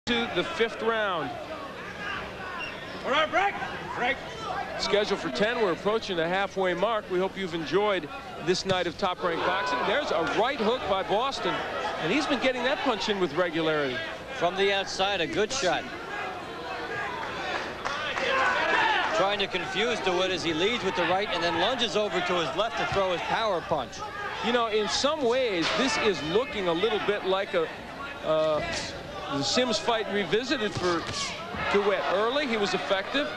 to the 5th round. All right, break. Break. Scheduled for 10. We're approaching the halfway mark. We hope you've enjoyed this night of Top Rank Boxing. There's a right hook by Boston, and he's been getting that punch in with regularity. From the outside, a good shot. Trying to confuse DeWitt as he leads with the right and then lunges over to his left to throw his power punch. You know, in some ways, this is looking a little bit like the Sims fight revisited for DeWitt. Early, he was effective,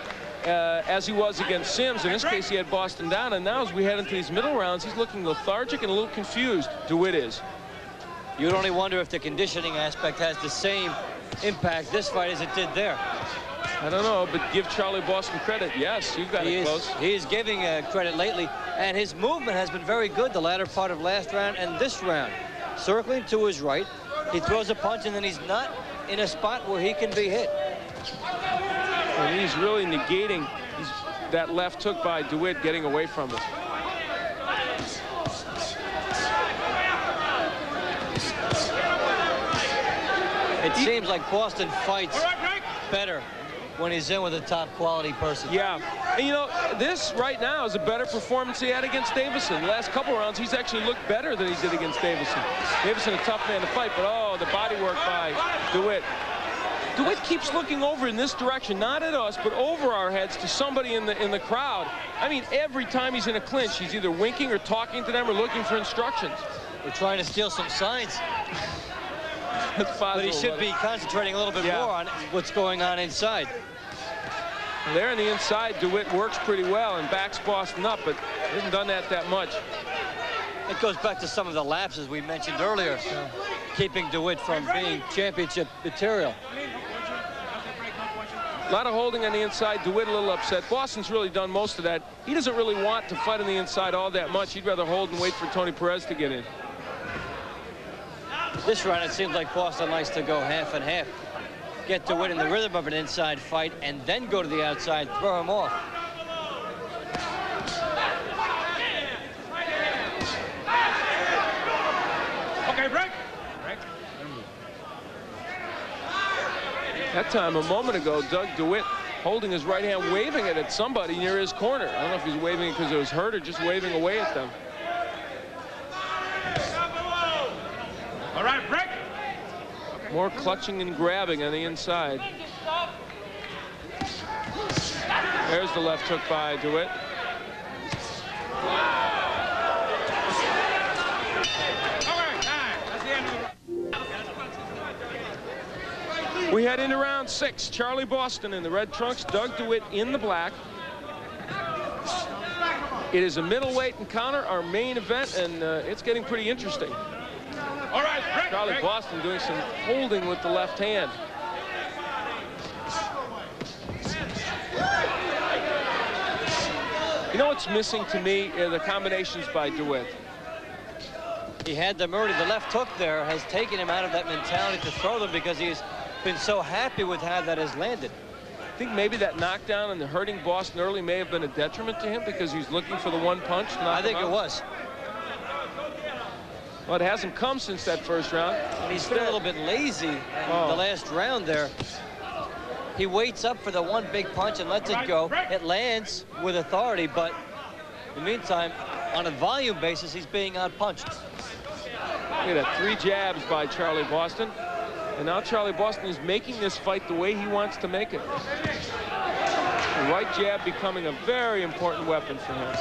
as he was against Sims. In this case, he had Boston down, and now as we head into these middle rounds, he's looking lethargic and a little confused. DeWitt is. You'd only wonder if the conditioning aspect has the same impact this fight as it did there. I don't know, but give Charlie Boston credit. Yes, you've got it close. He is giving credit lately, and his movement has been very good the latter part of last round and this round. Circling to his right, he throws a punch, and then he's not in a spot where he can be hit. And he's really negating that left hook by DeWitt, getting away from it. It seems like Boston fights better when he's in with a top quality person. Yeah, and you know, this right now is a better performance he had against Davison. The last couple rounds, he's actually looked better than he did against Davison. Davison, a tough man to fight, but oh, the body work by DeWitt. DeWitt keeps looking over in this direction, not at us, but over our heads to somebody in the crowd. I mean, every time he's in a clinch, he's either winking or talking to them or looking for instructions. We're trying to steal some signs. But he should be concentrating a little bit more on what's going on inside. There on the inside, DeWitt works pretty well and backs Boston up, but hasn't done that much. It goes back to some of the lapses we mentioned earlier, keeping DeWitt from being championship material. A lot of holding on the inside. DeWitt a little upset. Boston's really done most of that. He doesn't really want to fight on the inside all that much. He'd rather hold and wait for Tony Perez to get in. This round, it seems like Boston likes to go half and half. Get DeWitt in the rhythm of an inside fight and then go to the outside, throw him off. Okay, break. That time, a moment ago, Doug DeWitt holding his right hand, waving it at somebody near his corner. I don't know if he's waving it because it was hurt or just waving away at them. All right, break. More clutching and grabbing on the inside. There's the left hook by DeWitt. We head into round 6. Charlie Boston in the red trunks, Doug DeWitt in the black. It is a middleweight encounter, our main event, and it's getting pretty interesting. All right, break. Charlie Boston doing some holding with the left hand. You know what's missing to me are the combinations by DeWitt. He had them early. The left hook there has taken him out of that mentality to throw them because he's been so happy with how that has landed. I think maybe that knockdown and the hurting Boston early may have been a detriment to him because he's looking for the one punch. I think it was. Well, it hasn't come since that first round. And he's been a little bit lazy in the last round there. He waits up for the one big punch and lets it go. It lands with authority, but in the meantime, on a volume basis, he's being outpunched. Look at that, 3 jabs by Charlie Boston. And now Charlie Boston is making this fight the way he wants to make it. The right jab becoming a very important weapon for him.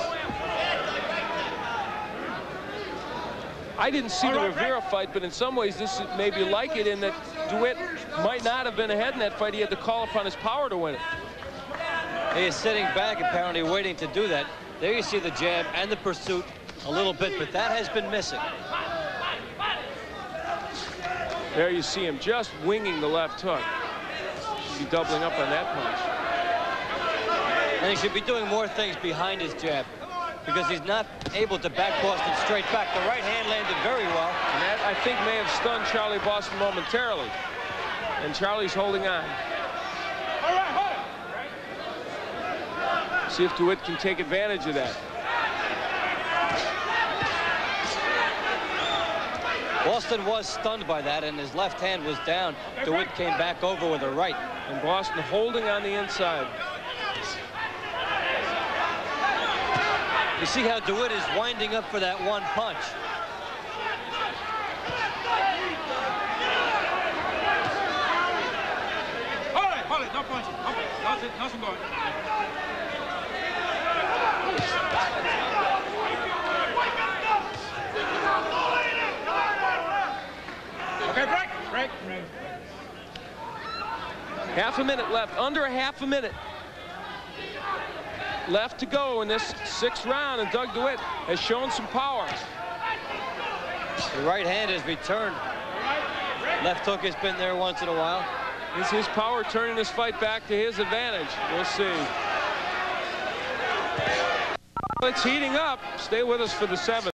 I didn't see the Rivera fight, but in some ways this may be like it in that DeWitt might not have been ahead in that fight. He had to call upon his power to win it. He is sitting back, apparently waiting to do that. There you see the jab and the pursuit a little bit, but that has been missing. There you see him just winging the left hook. He'll be doubling up on that punch. And he should be doing more things behind his jab because he's not able to back Boston straight back. The right hand landed very well. And that, I think, may have stunned Charlie Boston momentarily. And Charlie's holding on. All right, hold it. See if DeWitt can take advantage of that. Boston was stunned by that, and his left hand was down. DeWitt came back over with a right. And Boston holding on the inside. You see how DeWitt is winding up for that one punch. Hold it, no punching. Okay, nothing going. Okay, break. Half a minute left, under a half a minute left to go in this 6th round, and Doug DeWitt has shown some power. The right hand has returned. Left hook has been there once in a while. Is his power turning this fight back to his advantage? We'll see. It's heating up. Stay with us for the 7th.